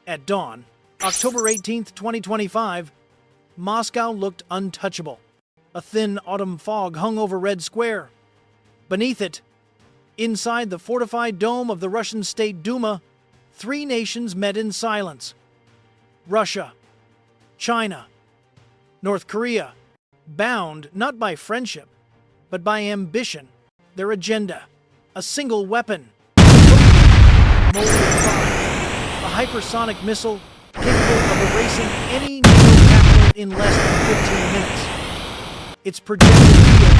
At dawn, October 18, 2025, Moscow looked untouchable. A thin autumn fog hung over Red Square. Beneath it, inside the fortified dome of the Russian State Duma, three nations met in silence. Russia, China, North Korea, bound not by friendship, but by ambition. Their agenda, a single weapon, Mold 5, a hypersonic missile capable of erasing any NATO capital in less than 15 minutes. Its projected yield,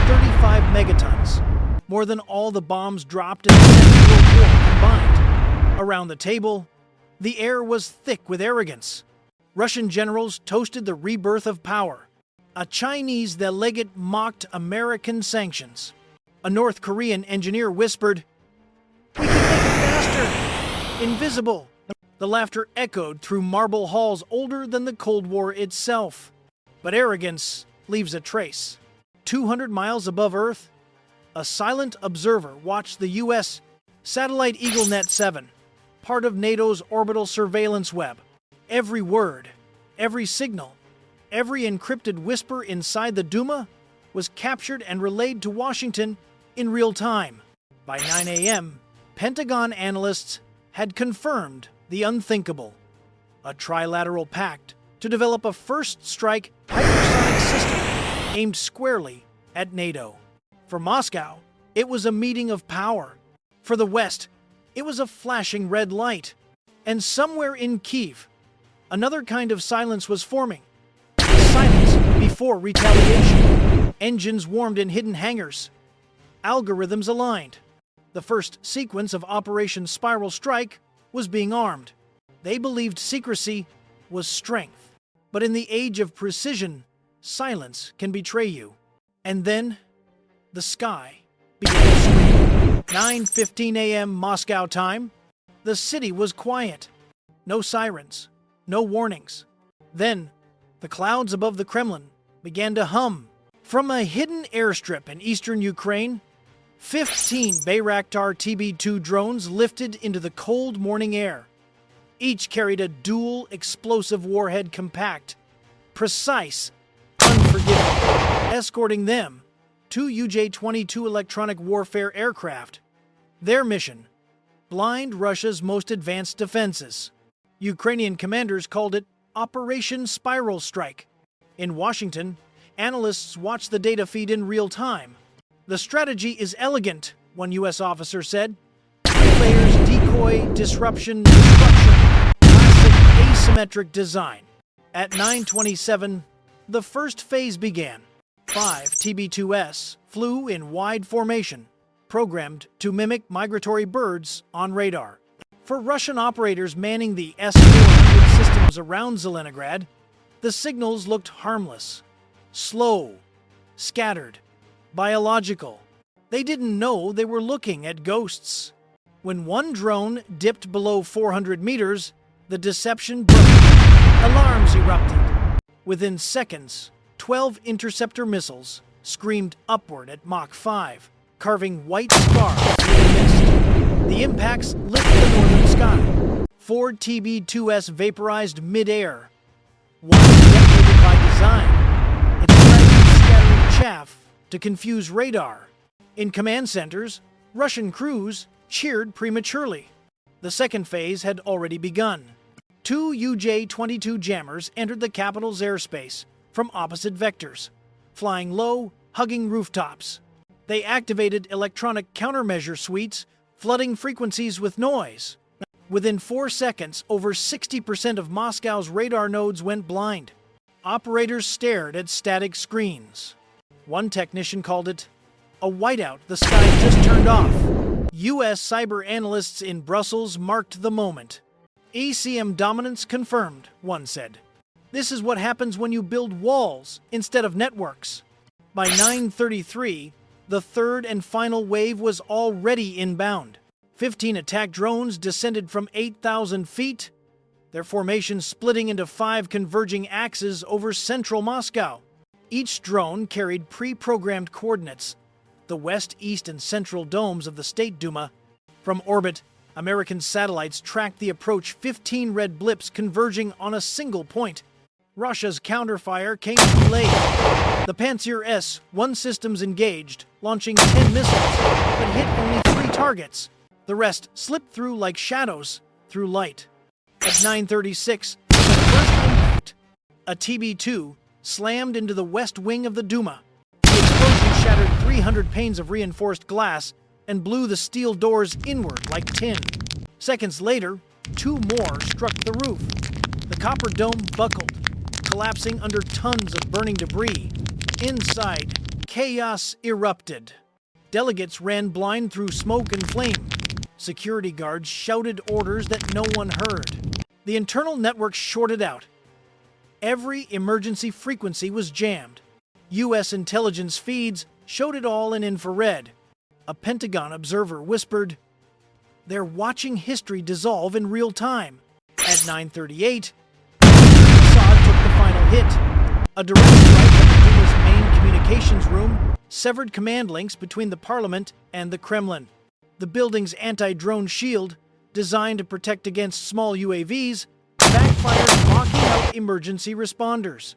35 megatons, more than all the bombs dropped in the Second World War combined. Around the table, the air was thick with arrogance. Russian generals toasted the rebirth of power. A Chinese delegate mocked American sanctions. A North Korean engineer whispered, "We can make it faster! Invisible!" The laughter echoed through marble halls older than the Cold War itself. But arrogance leaves a trace. 200 miles above Earth, a silent observer watched the U.S. satellite EagleNet 7, part of NATO's orbital surveillance web. Every word, every signal, every encrypted whisper inside the Duma was captured and relayed to Washington in real time. By 9 a.m., Pentagon analysts had confirmed the unthinkable: a trilateral pact to develop a first-strike hypersonic system aimed squarely at NATO. For Moscow, it was a meeting of power. For the West, it was a flashing red light. And somewhere in Kyiv, another kind of silence was forming. Silence before retaliation. Engines warmed in hidden hangars. Algorithms aligned. The first sequence of Operation Spiral Strike was being armed. They believed secrecy was strength. But in the age of precision, silence can betray you. And then, the sky began to scream. 9:15 a.m. Moscow time. The city was quiet. No sirens, no warnings. Then, the clouds above the Kremlin began to hum. From a hidden airstrip in eastern Ukraine, 15 Bayraktar TB2 drones lifted into the cold morning air. Each carried a dual explosive warhead compact, precise, unforgiving. Escorting them, two UJ-22 electronic warfare aircraft. Their mission, blind Russia's most advanced defenses. Ukrainian commanders called it Operation Spiral Strike. In Washington, analysts watched the data feed in real time. "The strategy is elegant," one U.S. officer said. "Three layers: decoy, disruption, destruction. Classic asymmetric design." At 9:27, the first phase began. 5 TB2S flew in wide formation, programmed to mimic migratory birds on radar. For Russian operators manning the S-400 systems around Zelenograd, the signals looked harmless, slow, scattered, biological. They didn't know they were looking at ghosts. When one drone dipped below 400 meters, the deception broke. Alarms erupted. Within seconds, 12 interceptor missiles screamed upward at Mach 5, carving white scars through the mist. The impacts lit the northern sky. 4 TB2S vaporized mid-air. One detonated by design. Its fragments scattering chaff to confuse radar. In command centers, Russian crews cheered prematurely. The second phase had already begun. 2 UJ-22 jammers entered the capital's airspace from opposite vectors, flying low, hugging rooftops. They activated electronic countermeasure suites, flooding frequencies with noise. Within 4 seconds, over 60% of Moscow's radar nodes went blind. Operators stared at static screens. One technician called it a whiteout the sky just turned off. U.S. cyber analysts in Brussels marked the moment. ECM dominance confirmed, one said. This is what happens when you build walls instead of networks. By 9:33, the third and final wave was already inbound. 15 attack drones descended from 8,000 feet, their formation splitting into 5 converging axes over central Moscow. Each drone carried pre-programmed coordinates, the west, east, and central domes of the State Duma. From orbit, American satellites tracked the approach, 15 red blips converging on a single point. Russia's counterfire came too late. The Pantsir S-1 systems engaged, launching 10 missiles, but hit only 3 targets. The rest slipped through like shadows through light. At 9:36, the first impact, a TB-2 slammed into the west wing of the Duma. The explosion shattered 300 panes of reinforced glass and blew the steel doors inward like tin. Seconds later, 2 more struck the roof. The copper dome buckled, collapsing under tons of burning debris. Inside, chaos erupted. Delegates ran blind through smoke and flame. Security guards shouted orders that no one heard. The internal network shorted out. Every emergency frequency was jammed. U.S. intelligence feeds showed it all in infrared. A Pentagon observer whispered, "They're watching history dissolve in real time." At 9:38, Assad took the final hit. A direct strike at the Duma's main communications room severed command links between the parliament and the Kremlin. The building's anti-drone shield, designed to protect against small UAVs, backfired, blocking out emergency responders.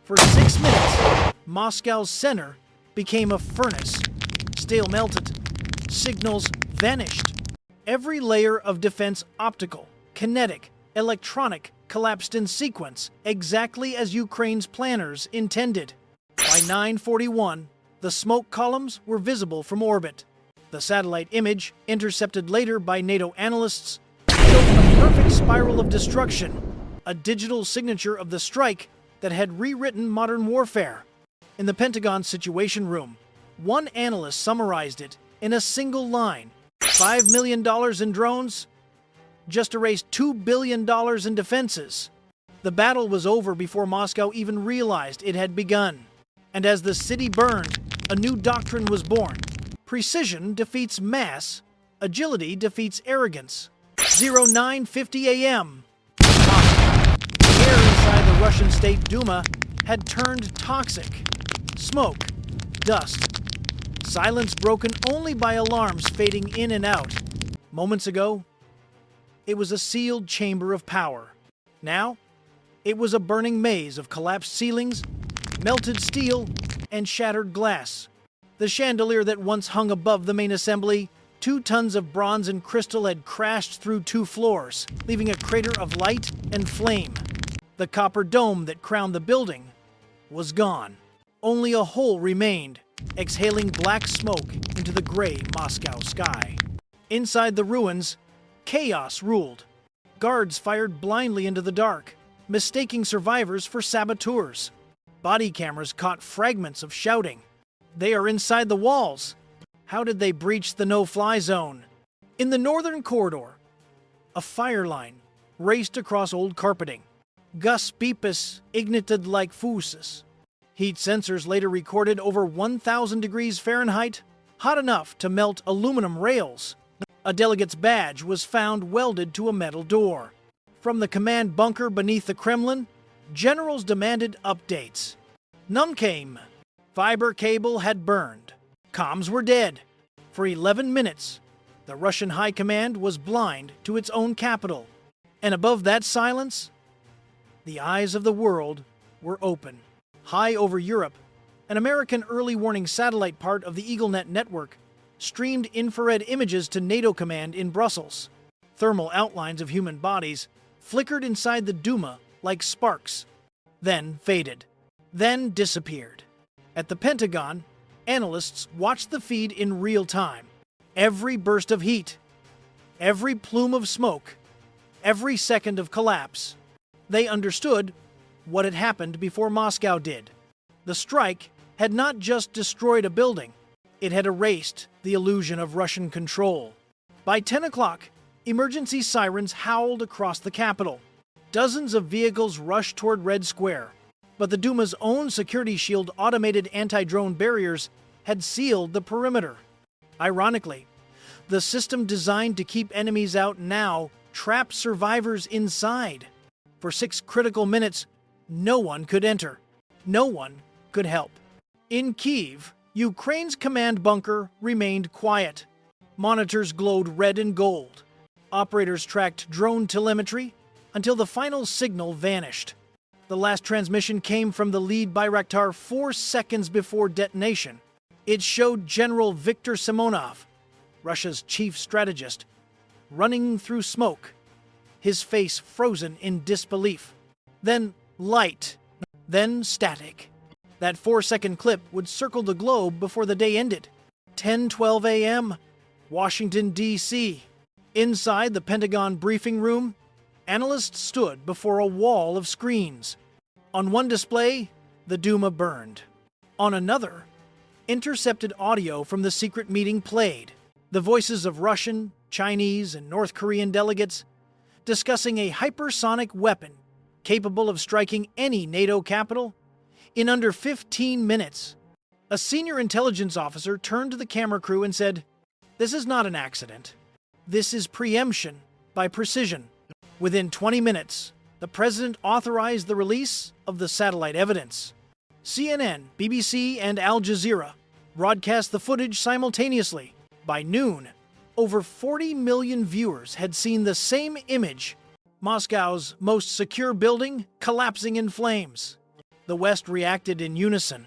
For 6 minutes, Moscow's center became a furnace. Steel melted. Signals vanished. Every layer of defense, optical, kinetic, electronic, collapsed in sequence, exactly as Ukraine's planners intended. By 9:41, the smoke columns were visible from orbit. The satellite image, intercepted later by NATO analysts, showed a perfect spiral of destruction, a digital signature of the strike that had rewritten modern warfare. In the Pentagon Situation Room, one analyst summarized it in a single line: $5 million in drones just erased $2 billion in defenses. The battle was over before Moscow even realized it had begun. And as the city burned, a new doctrine was born. Precision defeats mass. Agility defeats arrogance. 09:50 a.m. Moscow. The air inside the Russian State Duma had turned toxic. Smoke. Dust. Silence broken only by alarms fading in and out. Moments ago, it was a sealed chamber of power. Now, it was a burning maze of collapsed ceilings, melted steel, and shattered glass. The chandelier that once hung above the main assembly, 2 tons of bronze and crystal, had crashed through 2 floors, leaving a crater of light and flame. The copper dome that crowned the building was gone. Only a hole remained, exhaling black smoke into the gray Moscow sky. Inside the ruins, chaos ruled. Guards fired blindly into the dark, mistaking survivors for saboteurs. Body cameras caught fragments of shouting. They are inside the walls. How did they breach the no-fly zone? In the northern corridor, a fire line raced across old carpeting. Gus beepus ignited like fuses. Heat sensors later recorded over 1,000 degrees Fahrenheit, hot enough to melt aluminum rails. A delegate's badge was found welded to a metal door. From the command bunker beneath the Kremlin, generals demanded updates. None came. Fiber cable had burned. Comms were dead. For 11 minutes, the Russian high command was blind to its own capital. And above that silence, the eyes of the world were open. High over Europe, an American early warning satellite part of the EagleNet network streamed infrared images to NATO command in Brussels. Thermal outlines of human bodies flickered inside the Duma like sparks, then faded, then disappeared. At the Pentagon, analysts watched the feed in real time. Every burst of heat, every plume of smoke, every second of collapse. They understood what had happened before Moscow did. The strike had not just destroyed a building, it had erased the illusion of Russian control. By 10 o'clock, emergency sirens howled across the capital. Dozens of vehicles rushed toward Red Square, but the Duma's own security shield automated anti-drone barriers had sealed the perimeter. Ironically, the system designed to keep enemies out now trapped survivors inside. For 6 critical minutes, no one could enter. No one could help. In Kyiv, Ukraine's command bunker remained quiet. Monitors glowed red and gold. Operators tracked drone telemetry until the final signal vanished. The last transmission came from the lead Bayraktar 4 seconds before detonation. It showed General Viktor Simonov, Russia's chief strategist, running through smoke, his face frozen in disbelief. Then light, then static. That 4-second clip would circle the globe before the day ended. 10:12 a.m., Washington, D.C. Inside the Pentagon briefing room, analysts stood before a wall of screens. On one display, the Duma burned. On another, intercepted audio from the secret meeting played. The voices of Russian, Chinese, and North Korean delegates discussing a hypersonic weapon capable of striking any NATO capital in under 15 minutes. A senior intelligence officer turned to the camera crew and said, "This is not an accident. This is preemption by precision." Within 20 minutes, the president authorized the release of the satellite evidence. CNN, BBC, and Al Jazeera broadcast the footage simultaneously. By noon, over 40 million viewers had seen the same image: Moscow's most secure building collapsing in flames. The West reacted in unison.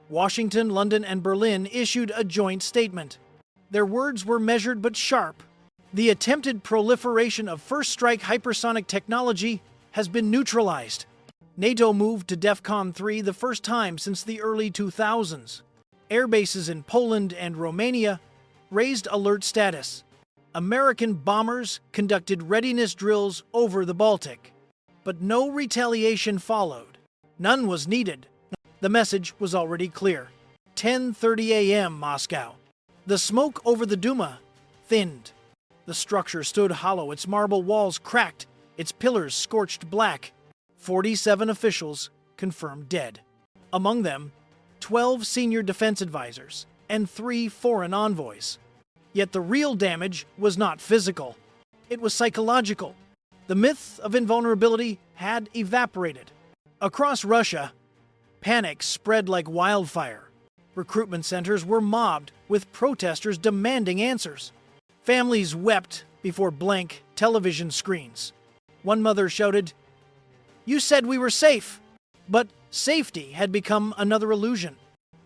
Washington, London, and Berlin issued a joint statement. Their words were measured but sharp. The attempted proliferation of first-strike hypersonic technology has been neutralized. NATO moved to DEFCON 3 the first time since the early 2000s. Air bases in Poland and Romania raised alert status. American bombers conducted readiness drills over the Baltic. But no retaliation followed. None was needed. The message was already clear. 10:30 a.m. Moscow. The smoke over the Duma thinned. The structure stood hollow, its marble walls cracked, its pillars scorched black. 47 officials confirmed dead. Among them, 12 senior defense advisors and 3 foreign envoys. Yet the real damage was not physical. It was psychological. The myth of invulnerability had evaporated. Across Russia, panic spread like wildfire. Recruitment centers were mobbed, with protesters demanding answers. Families wept before blank television screens. One mother shouted, "You said we were safe!" But safety had become another illusion.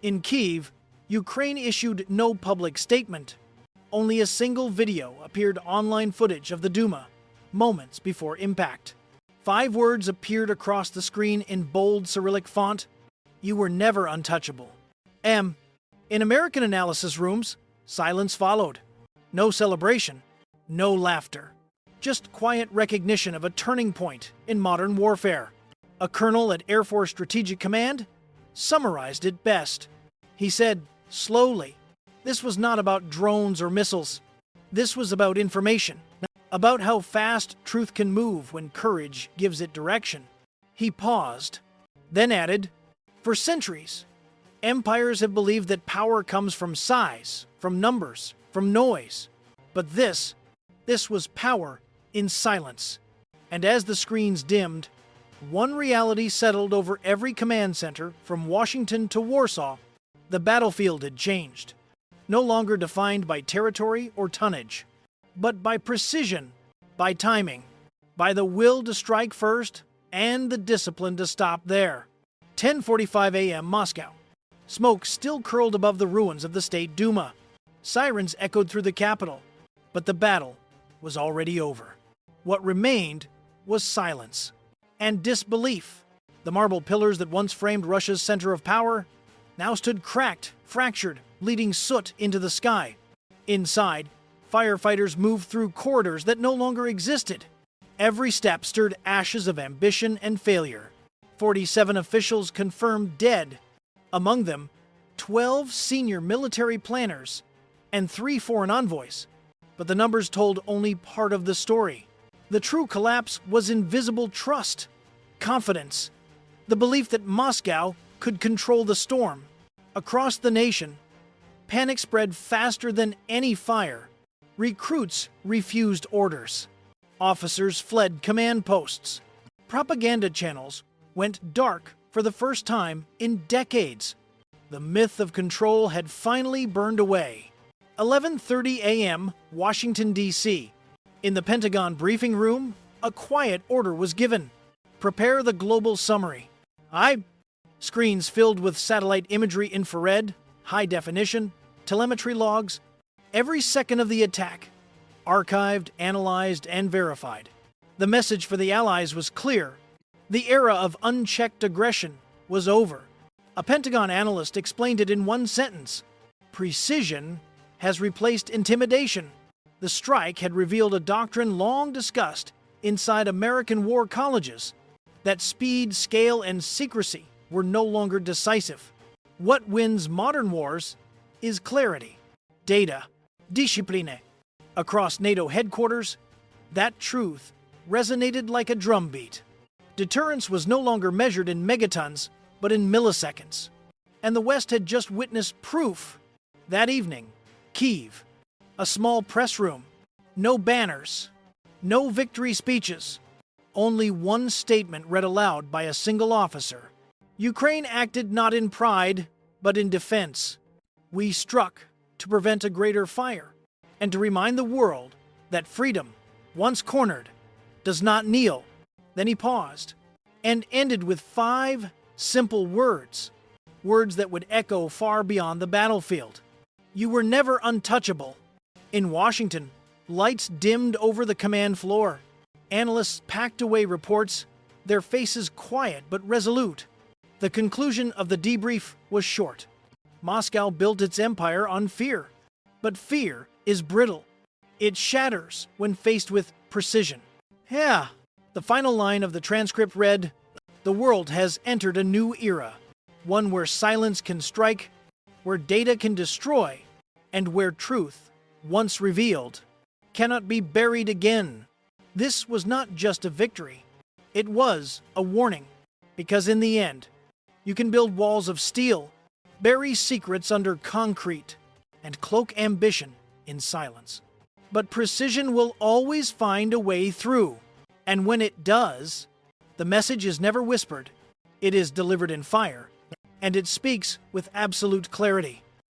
In Kyiv, Ukraine issued no public statement. Only a single video appeared online footage of the Duma, moments before impact. 5 words appeared across the screen in bold Cyrillic font: "You were never untouchable." In American analysis rooms, silence followed. No celebration, no laughter. Just quiet recognition of a turning point in modern warfare. A colonel at Air Force Strategic Command summarized it best. He said, slowly, this was not about drones or missiles. This was about information, about how fast truth can move when courage gives it direction. He paused, then added, "For centuries, empires have believed that power comes from size, from numbers, from noise. But this was power in silence." And as the screens dimmed, one reality settled over every command center from Washington to Warsaw. The battlefield had changed. No longer defined by territory or tonnage, but by precision, by timing, by the will to strike first and the discipline to stop there. 10:45 a.m. Moscow. Smoke still curled above the ruins of the State Duma. Sirens echoed through the capital, but the battle was already over. What remained was silence and disbelief. The marble pillars that once framed Russia's center of power now stood cracked, fractured, bleeding soot into the sky. Inside, firefighters moved through corridors that no longer existed. Every step stirred ashes of ambition and failure. 47 officials confirmed dead. Among them, 12 senior military planners and 3 foreign envoys. But the numbers told only part of the story. The true collapse was invisible trust, confidence, the belief that Moscow could control the storm. Across the nation, panic spread faster than any fire. Recruits refused orders. Officers fled command posts. Propaganda channels went dark for the first time in decades. The myth of control had finally burned away. 11:30 a.m., Washington, D.C. In the Pentagon briefing room, a quiet order was given. Prepare the global summary. Aye. Screens filled with satellite imagery, infrared, high definition, telemetry logs, every second of the attack, archived, analyzed, and verified. The message for the Allies was clear. The era of unchecked aggression was over. A Pentagon analyst explained it in one sentence. Precision has replaced intimidation. The strike had revealed a doctrine long discussed inside American war colleges, that speed, scale, and secrecy were no longer decisive. What wins modern wars is clarity, data, discipline. Across NATO headquarters, that truth resonated like a drumbeat. Deterrence was no longer measured in megatons, but in milliseconds. And the West had just witnessed proof. That evening, Kyiv, a small press room, no banners, no victory speeches, only one statement read aloud by a single officer. Ukraine acted not in pride, but in defense. We struck to prevent a greater fire, and to remind the world that freedom, once cornered, does not kneel. Then he paused, and ended with 5 simple words, words that would echo far beyond the battlefield. You were never untouchable. In Washington, lights dimmed over the command floor. Analysts packed away reports, their faces quiet but resolute. The conclusion of the debrief was short. Moscow built its empire on fear. But fear is brittle. It shatters when faced with precision. Yeah. The final line of the transcript read, "The world has entered a new era, one where silence can strike, where data can destroy, and where truth, once revealed, cannot be buried again." This was not just a victory. It was a warning, because in the end, you can build walls of steel, bury secrets under concrete, and cloak ambition in silence. But precision will always find a way through. And when it does, the message is never whispered. It is delivered in fire, and it speaks with absolute clarity.